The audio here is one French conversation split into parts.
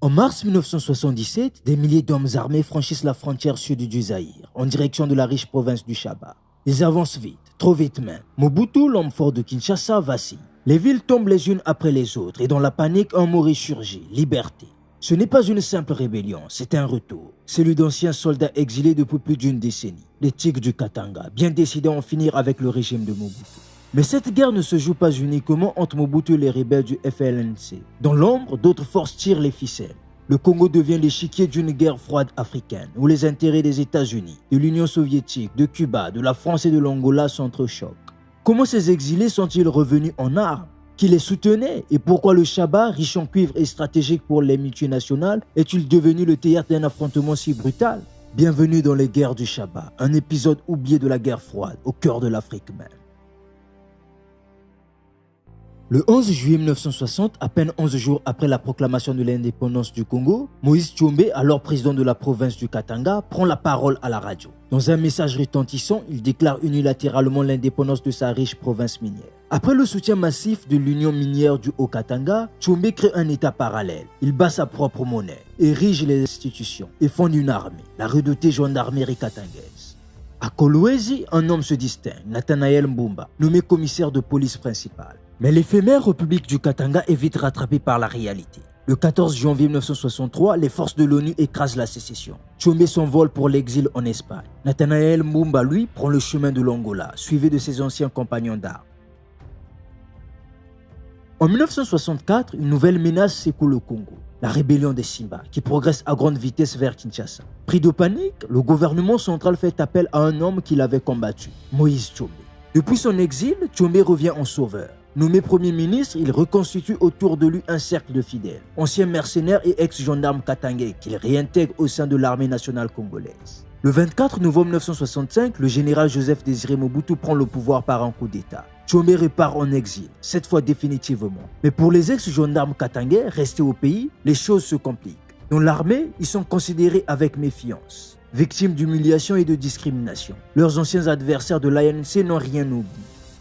En mars 1977, des milliers d'hommes armés franchissent la frontière sud du Zaïre, en direction de la riche province du Chaba. Ils avancent vite, trop vite même. Mobutu, l'homme fort de Kinshasa, vacille. Les villes tombent les unes après les autres et dans la panique, un mot ressurgit, liberté. Ce n'est pas une simple rébellion, c'est un retour. Celui d'anciens soldats exilés depuis plus d'une décennie. Les Tigres du Katanga, bien décidés à en finir avec le régime de Mobutu. Mais cette guerre ne se joue pas uniquement entre Mobutu et les rebelles du FLNC. Dans l'ombre, d'autres forces tirent les ficelles. Le Congo devient l'échiquier d'une guerre froide africaine, où les intérêts des États-Unis, de l'Union soviétique, de Cuba, de la France et de l'Angola s'entrechoquent. Comment ces exilés sont-ils revenus en armes? Qui les soutenait? Et pourquoi le Chaba, riche en cuivre et stratégique pour les multinationales, est-il devenu le théâtre d'un affrontement si brutal? Bienvenue dans les guerres du Chaba, un épisode oublié de la guerre froide, au cœur de l'Afrique même. Le 11 juillet 1960, à peine 11 jours après la proclamation de l'indépendance du Congo, Moïse Tshombe, alors président de la province du Katanga, prend la parole à la radio. Dans un message retentissant, il déclare unilatéralement l'indépendance de sa riche province minière. Après le soutien massif de l'Union minière du Haut-Katanga, Tshombe crée un État parallèle. Il bat sa propre monnaie, érige les institutions et fonde une armée, la redoutée gendarmerie katangaise. À Kolwezi, un homme se distingue, Nathanaël Mbumba, nommé commissaire de police principal. Mais l'éphémère République du Katanga est vite rattrapée par la réalité. Le 14 janvier 1963, les forces de l'ONU écrasent la sécession. Tshombe s'envole pour l'exil en Espagne. Nathanaël Mbumba, lui, prend le chemin de l'Angola, suivi de ses anciens compagnons d'armes. En 1964, une nouvelle menace secoue le Congo, la rébellion des Simba, qui progresse à grande vitesse vers Kinshasa. Pris de panique, le gouvernement central fait appel à un homme qu'il avait combattu, Moïse Tshombe. Depuis son exil, Tshombe revient en sauveur. Nommé Premier ministre, il reconstitue autour de lui un cercle de fidèles, anciens mercenaires et ex-gendarmes katangais qu'il réintègre au sein de l'armée nationale congolaise. Le 24 novembre 1965, le général Joseph Désiré Mobutu prend le pouvoir par un coup d'État. Tshombe repart en exil, cette fois définitivement. Mais pour les ex-gendarmes katangais restés au pays, les choses se compliquent. Dans l'armée, ils sont considérés avec méfiance, victimes d'humiliation et de discrimination. Leurs anciens adversaires de l'ANC n'ont rien oublié.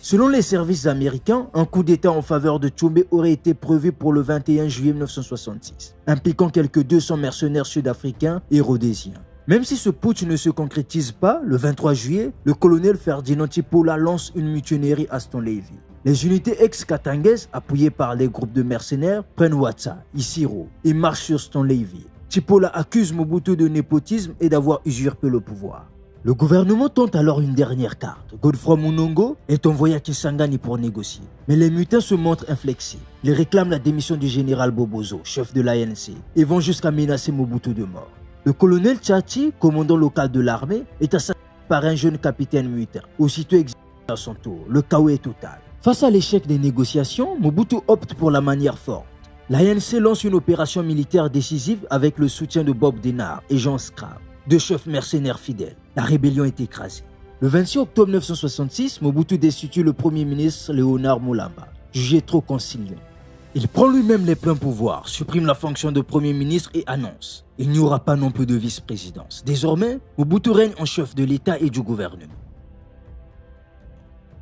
Selon les services américains, un coup d'État en faveur de Tshombe aurait été prévu pour le 21 juillet 1966, impliquant quelques 200 mercenaires sud-africains et rhodésiens. Même si ce putsch ne se concrétise pas, le 23 juillet, le colonel Ferdinand Tipola lance une mutinerie à Stanleyville. Les unités ex-katangaises, appuyées par les groupes de mercenaires, prennent Watsa, Isiro et marchent sur Stanleyville. Tipola accuse Mobutu de népotisme et d'avoir usurpé le pouvoir. Le gouvernement tente alors une dernière carte. Godefroy Munongo est envoyé à Kisangani pour négocier. Mais les mutins se montrent inflexibles. Ils réclament la démission du général Bobozo, chef de l'ANC, et vont jusqu'à menacer Mobutu de mort. Le colonel Tchachi, commandant local de l'armée, est assassiné par un jeune capitaine mutin. Aussitôt exilé à son tour, le chaos est total. Face à l'échec des négociations, Mobutu opte pour la manière forte. L'ANC lance une opération militaire décisive avec le soutien de Bob Denard et Jean Scrab, deux chefs mercenaires fidèles. La rébellion est écrasée. Le 26 octobre 1966, Mobutu destitue le premier ministre Léonard Moulamba, jugé trop conciliant. Il prend lui-même les pleins pouvoirs, supprime la fonction de premier ministre et annonce: il n'y aura pas non plus de vice-présidence. Désormais, Mobutu règne en chef de l'État et du gouvernement.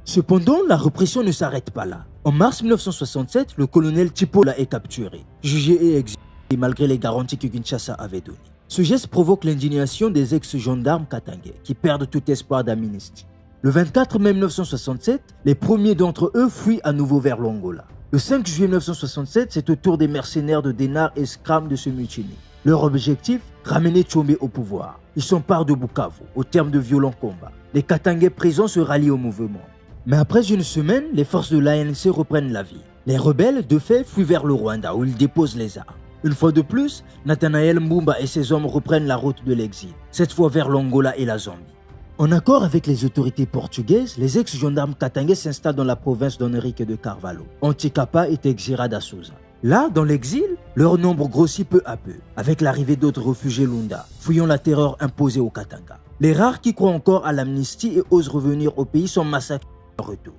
Cependant, la répression ne s'arrête pas là. En mars 1967, le colonel Tipola est capturé, jugé et exilé malgré les garanties que Kinshasa avait données. Ce geste provoque l'indignation des ex-gendarmes katangais qui perdent tout espoir d'amnistie. Le 24 mai 1967, les premiers d'entre eux fuient à nouveau vers l'Angola. Le 5 juillet 1967, c'est au tour des mercenaires de Denard et Scram de se mutiner. Leur objectif, ramener Tshombe au pouvoir. Ils s'emparent de Bukavu, au terme de violents combats. Les Katangais présents se rallient au mouvement. Mais après une semaine, les forces de l'ANC reprennent la ville. Les rebelles, de fait, fuient vers le Rwanda où ils déposent les armes. Une fois de plus, Nathanaël Mbumba et ses hommes reprennent la route de l'exil, cette fois vers l'Angola et la Zambie. En accord avec les autorités portugaises, les ex-gendarmes katangais s'installent dans la province d'Henrique de Carvalho, Antikapa et Teixeira da Souza. Là, dans l'exil, leur nombre grossit peu à peu, avec l'arrivée d'autres réfugiés Lunda, fuyant la terreur imposée aux Katanga. Les rares qui croient encore à l'amnistie et osent revenir au pays sont massacrés à leur retour.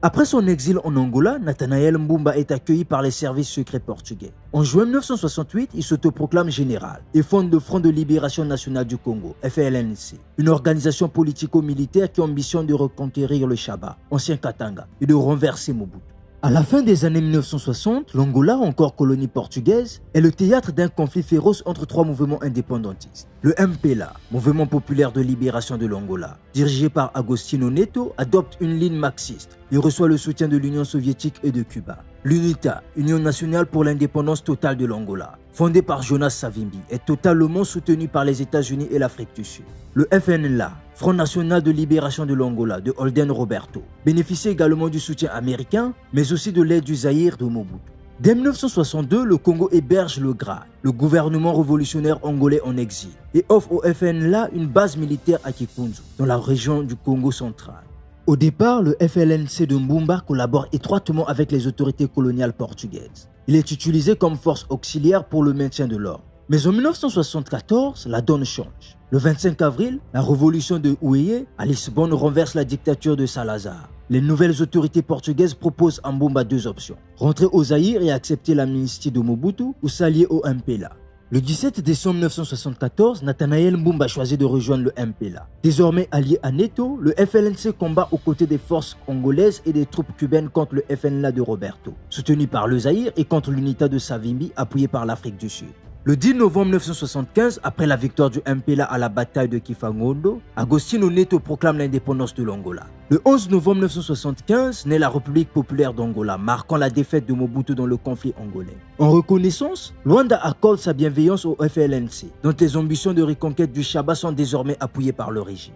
Après son exil en Angola, Nathanaël Mbumba est accueilli par les services secrets portugais. En juin 1968, il s'autoproclame général et fonde le Front de Libération Nationale du Congo, FLNC, une organisation politico-militaire qui ambitionne de reconquérir le Chaba, ancien Katanga, et de renverser Mobutu. À la fin des années 1960, l'Angola, encore colonie portugaise, est le théâtre d'un conflit féroce entre trois mouvements indépendantistes. Le MPLA, Mouvement populaire de libération de l'Angola, dirigé par Agostinho Neto, adopte une ligne marxiste et reçoit le soutien de l'Union soviétique et de Cuba. L'UNITA, Union nationale pour l'indépendance totale de l'Angola, fondée par Jonas Savimbi, est totalement soutenue par les États-Unis et l'Afrique du Sud. Le FNLA, Front national de libération de l'Angola, de Holden Roberto, bénéficie également du soutien américain, mais aussi de l'aide du Zaïre de Mobutu. Dès 1962, le Congo héberge le GRA, le gouvernement révolutionnaire angolais en exil, et offre au FNLA une base militaire à Kikunzu, dans la région du Congo central. Au départ, le FLNC de Mbumba collabore étroitement avec les autorités coloniales portugaises. Il est utilisé comme force auxiliaire pour le maintien de l'ordre. Mais en 1974, la donne change. Le 25 avril, la révolution de Ouéé à Lisbonne renverse la dictature de Salazar. Les nouvelles autorités portugaises proposent à Mbumba deux options: rentrer au Zaïre et accepter l'amnistie de Mobutu ou s'allier au MPLA. Le 17 décembre 1974, Nathanael Mbumba choisit de rejoindre le MPLA. Désormais allié à Neto, le FLNC combat aux côtés des forces congolaises et des troupes cubaines contre le FNLA de Roberto, soutenu par le Zaïre, et contre l'UNITA de Savimbi, appuyé par l'Afrique du Sud. Le 10 novembre 1975, après la victoire du MPLA à la bataille de Kifangondo, Agostinho Neto proclame l'indépendance de l'Angola. Le 11 novembre 1975 naît la République populaire d'Angola, marquant la défaite de Mobutu dans le conflit angolais. En reconnaissance, Luanda accorde sa bienveillance au FLNC, dont les ambitions de reconquête du Chaba sont désormais appuyées par le régime.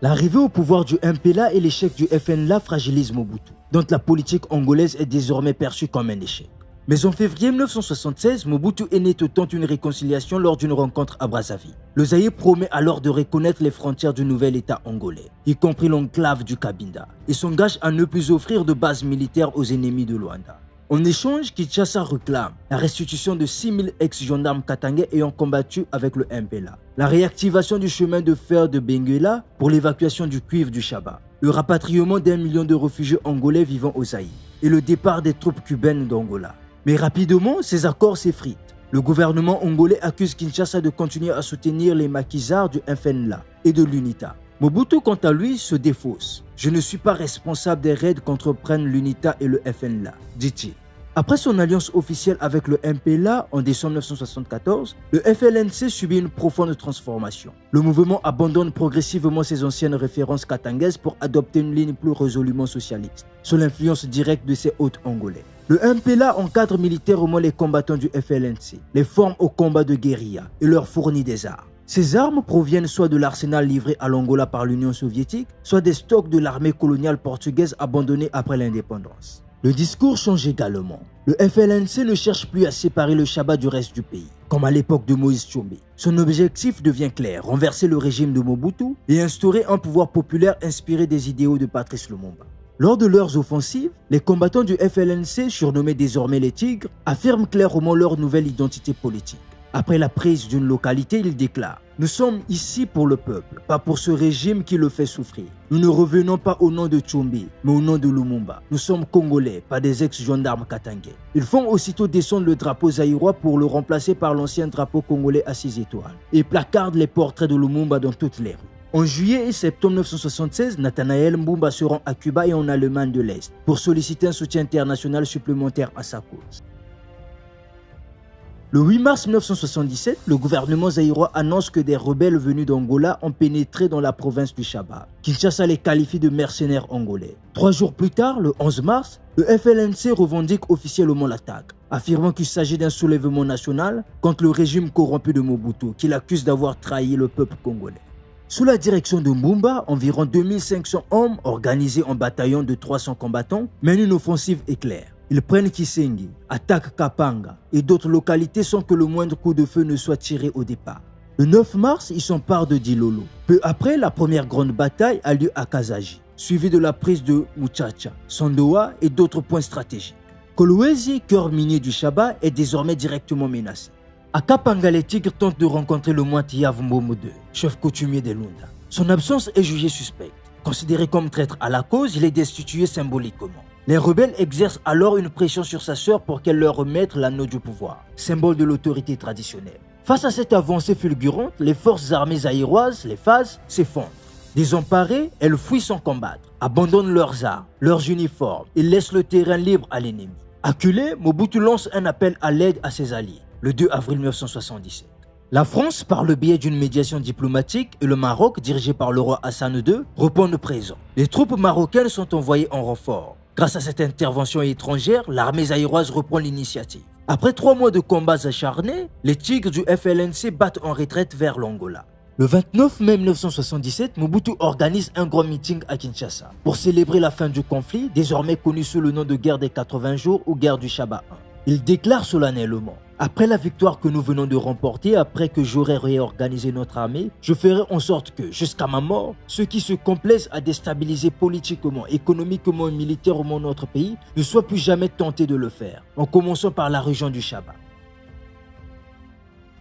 L'arrivée au pouvoir du MPLA et l'échec du FNLA fragilisent Mobutu, dont la politique angolaise est désormais perçue comme un échec. Mais en février 1976, Mobutu et Neto tentent une réconciliation lors d'une rencontre à Brazzaville. Le Zaïre promet alors de reconnaître les frontières du nouvel État angolais, y compris l'enclave du Cabinda, et s'engage à ne plus offrir de base militaire aux ennemis de Luanda. En échange, Kinshasa réclame la restitution de 6000 ex-gendarmes katangais ayant combattu avec le MPLA, la réactivation du chemin de fer de Benguela pour l'évacuation du cuivre du Chaba, le rapatriement d'1 million de réfugiés angolais vivant au Zaïre et le départ des troupes cubaines d'Angola. Mais rapidement, ces accords s'effritent. Le gouvernement angolais accuse Kinshasa de continuer à soutenir les maquisards du FNLA et de l'UNITA. Mobutu, quant à lui, se défausse. « Je ne suis pas responsable des raids qu'entreprennent l'UNITA et le FNLA », dit-il. Après son alliance officielle avec le MPLA en décembre 1974, le FLNC subit une profonde transformation. Le mouvement abandonne progressivement ses anciennes références katangaises pour adopter une ligne plus résolument socialiste, sous l'influence directe de ses hôtes angolais. Le MPLA encadre militairement les combattants du FLNC, les forme au combat de guérilla et leur fournit des armes. Ces armes proviennent soit de l'arsenal livré à l'Angola par l'Union soviétique, soit des stocks de l'armée coloniale portugaise abandonnée après l'indépendance. Le discours change également. Le FLNC ne cherche plus à séparer le Chaba du reste du pays, comme à l'époque de Moïse Tshombe. Son objectif devient clair: renverser le régime de Mobutu et instaurer un pouvoir populaire inspiré des idéaux de Patrice Lumumba. Lors de leurs offensives, les combattants du FLNC, surnommés désormais les Tigres, affirment clairement leur nouvelle identité politique. Après la prise d'une localité, ils déclarent: « Nous sommes ici pour le peuple, pas pour ce régime qui le fait souffrir. Nous ne revenons pas au nom de Tshombe, mais au nom de Lumumba. Nous sommes Congolais, pas des ex-gendarmes katangais. » Ils font aussitôt descendre le drapeau zaïrois pour le remplacer par l'ancien drapeau congolais à 6 étoiles et placardent les portraits de Lumumba dans toutes les rues. En juillet et septembre 1976, Nathanael Mbumba se rend à Cuba et en Allemagne de l'Est pour solliciter un soutien international supplémentaire à sa cause. Le 8 mars 1977, le gouvernement zaïrois annonce que des rebelles venus d'Angola ont pénétré dans la province du Chaba. Kinshasa les qualifie de mercenaires angolais. 3 jours plus tard, le 11 mars, le FLNC revendique officiellement l'attaque, affirmant qu'il s'agit d'un soulèvement national contre le régime corrompu de Mobutu, qu'il accuse d'avoir trahi le peuple congolais. Sous la direction de Mbumba, environ 2500 hommes, organisés en bataillons de 300 combattants, mènent une offensive éclair. Ils prennent Kisengi, attaquent Kapanga et d'autres localités sans que le moindre coup de feu ne soit tiré au départ. Le 9 mars, ils s'emparent de Dilolo. Peu après, la première grande bataille a lieu à Kazaji, suivie de la prise de Muchacha, Sandoa et d'autres points stratégiques. Kolwezi, cœur minier du Chaba, est désormais directement menacé. À Kapanga, les Tigres tentent de rencontrer le moine Yavumbomo II, chef coutumier des Lunda. Son absence est jugée suspecte. Considéré comme traître à la cause, il est destitué symboliquement. Les rebelles exercent alors une pression sur sa sœur pour qu'elle leur remette l'anneau du pouvoir, symbole de l'autorité traditionnelle. Face à cette avancée fulgurante, les forces armées zaïroises, les FAZ, s'effondrent. Désemparées, elles fuient sans combattre, abandonnent leurs armes, leurs uniformes et laissent le terrain libre à l'ennemi. Acculé, Mobutu lance un appel à l'aide à ses alliés, le 2 avril 1977. La France, par le biais d'une médiation diplomatique, et le Maroc, dirigé par le roi Hassan II, répondent présent. Les troupes marocaines sont envoyées en renfort. Grâce à cette intervention étrangère, l'armée zaïroise reprend l'initiative. Après 3 mois de combats acharnés, les tigres du FLNC battent en retraite vers l'Angola. Le 29 mai 1977, Mobutu organise un grand meeting à Kinshasa pour célébrer la fin du conflit, désormais connu sous le nom de guerre des 80 jours ou guerre du Shaba I. Il déclare solennellement: après la victoire que nous venons de remporter, après que j'aurai réorganisé notre armée, je ferai en sorte que, jusqu'à ma mort, ceux qui se complaisent à déstabiliser politiquement, économiquement et militairement notre pays ne soient plus jamais tentés de le faire, en commençant par la région du Shaba.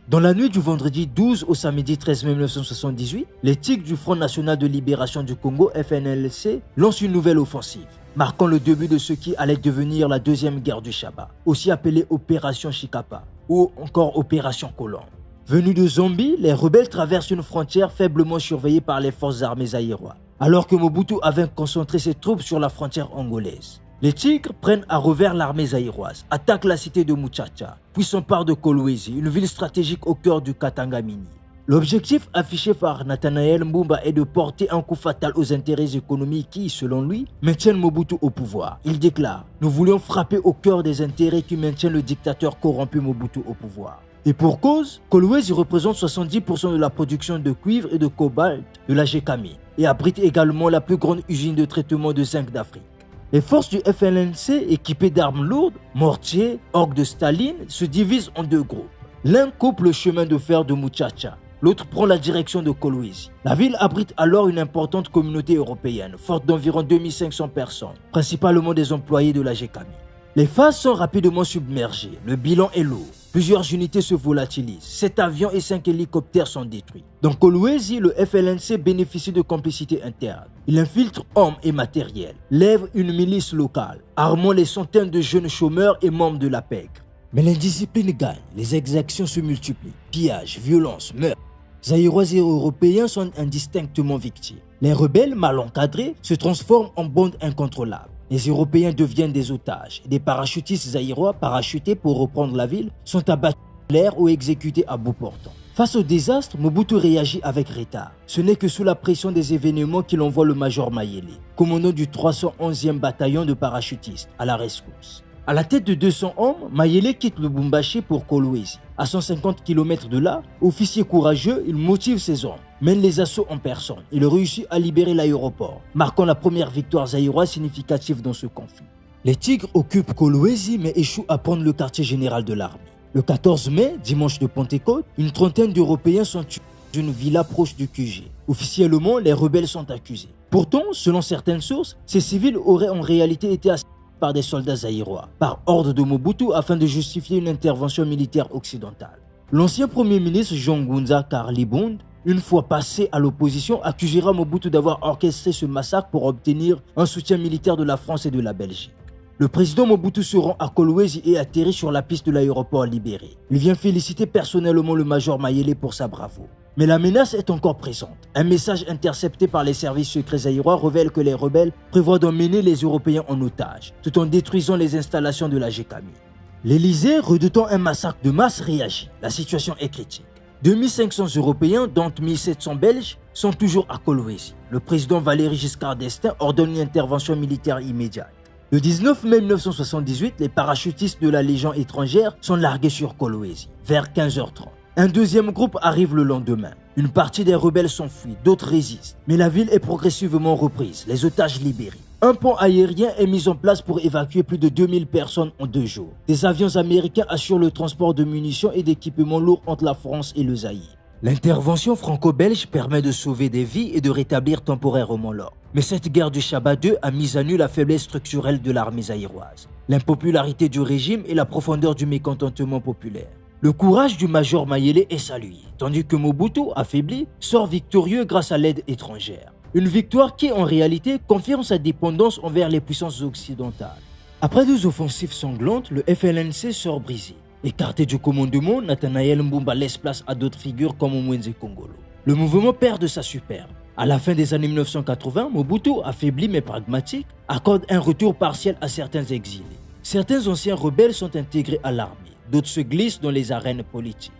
Dans la nuit du vendredi 12 au samedi 13 mai 1978, les Tigres du Front National de Libération du Congo, FNLC, lancent une nouvelle offensive, marquant le début de ce qui allait devenir la deuxième guerre du Shaba, aussi appelée Opération Chikapa ou encore Opération Colombe. Venus de Zambie, les rebelles traversent une frontière faiblement surveillée par les forces armées zaïroises, alors que Mobutu avait concentré ses troupes sur la frontière angolaise. Les Tigres prennent à revers l'armée zaïroise, attaquent la cité de Muchacha, puis s'emparent de Kolwezi, une ville stratégique au cœur du Katanga-Mini. L'objectif affiché par Nathanaël Mbumba est de porter un coup fatal aux intérêts économiques qui, selon lui, maintiennent Mobutu au pouvoir. Il déclare: « Nous voulions frapper au cœur des intérêts qui maintiennent le dictateur corrompu Mobutu au pouvoir. » Et pour cause, Kolwezi représente 70% de la production de cuivre et de cobalt de la GKMI et abrite également la plus grande usine de traitement de zinc d'Afrique. Les forces du FLNC, équipées d'armes lourdes, mortiers, orgues de Staline, se divisent en 2 groupes. L'un coupe le chemin de fer de Muchacha, l'autre prend la direction de Kolwezi. La ville abrite alors une importante communauté européenne, forte d'environ 2500 personnes, principalement des employés de la GKMI. Les phases sont rapidement submergées, le bilan est lourd. Plusieurs unités se volatilisent, 7 avions et 5 hélicoptères sont détruits. Dans Kolwezi, le FLNC bénéficie de complicité interne. Il infiltre hommes et matériel, lève une milice locale, armant les centaines de jeunes chômeurs et membres de la PEC. Mais l'indiscipline gagne, les exactions se multiplient, pillages, violences, meurtres. Zaïrois et Européens sont indistinctement victimes. Les rebelles, mal encadrés, se transforment en bandes incontrôlables. Les Européens deviennent des otages. Des parachutistes zaïrois, parachutés pour reprendre la ville, sont abattus en l'air ou exécutés à bout portant. Face au désastre, Mobutu réagit avec retard. Ce n'est que sous la pression des événements qu'il envoie le major Mayele, commandant du 311e bataillon de parachutistes, à la rescousse. À la tête de 200 hommes, Mayele quitte le Lubumbashi pour Kolwezi. À 150 km de là, officier courageux, il motive ses hommes, mène les assauts en personne. Il réussit à libérer l'aéroport, marquant la première victoire zaïroise significative dans ce conflit. Les Tigres occupent Kolwezi mais échouent à prendre le quartier général de l'armée. Le 14 mai, dimanche de Pentecôte, une trentaine d'Européens sont tués dans une villa proche du QG. Officiellement, les rebelles sont accusés. Pourtant, selon certaines sources, ces civils auraient en réalité été assassinés par des soldats zaïrois, par ordre de Mobutu afin de justifier une intervention militaire occidentale. L'ancien premier ministre Jean Ngunza Karlibund, une fois passé à l'opposition, accusera Mobutu d'avoir orchestré ce massacre pour obtenir un soutien militaire de la France et de la Belgique. Le président Mobutu se rend à Kolwezi et atterrit sur la piste de l'aéroport libéré. Il vient féliciter personnellement le major Mayele pour sa bravoure. Mais la menace est encore présente. Un message intercepté par les services secrets zaïrois révèle que les rebelles prévoient d'emmener les Européens en otage, tout en détruisant les installations de la GKMI. L'Élysée, redoutant un massacre de masse, réagit. La situation est critique. 2500 Européens, dont 1700 Belges, sont toujours à Kolwezi. Le président Valéry Giscard d'Estaing ordonne une intervention militaire immédiate. Le 19 mai 1978, les parachutistes de la Légion étrangère sont largués sur Kolwezi, vers 15h30. Un deuxième groupe arrive le lendemain. Une partie des rebelles s'enfuit, d'autres résistent. Mais la ville est progressivement reprise, les otages libérés. Un pont aérien est mis en place pour évacuer plus de 2000 personnes en 2 jours. Des avions américains assurent le transport de munitions et d'équipements lourds entre la France et le Zaïre. L'intervention franco-belge permet de sauver des vies et de rétablir temporairement l'ordre. Mais cette guerre du Shaba II a mis à nu la faiblesse structurelle de l'armée zaïroise, l'impopularité du régime et la profondeur du mécontentement populaire. Le courage du major Mayele est salué, tandis que Mobutu, affaibli, sort victorieux grâce à l'aide étrangère. Une victoire qui, en réalité, confirme sa dépendance envers les puissances occidentales. Après 2 offensives sanglantes, le FLNC sort brisé. Écarté du commandement, Nathanaël Mbumba laisse place à d'autres figures comme Mwenze Kongolo. Le mouvement perd de sa superbe. À la fin des années 1980, Mobutu, affaibli mais pragmatique, accorde un retour partiel à certains exilés. Certains anciens rebelles sont intégrés à l'armée, d'autres se glissent dans les arènes politiques.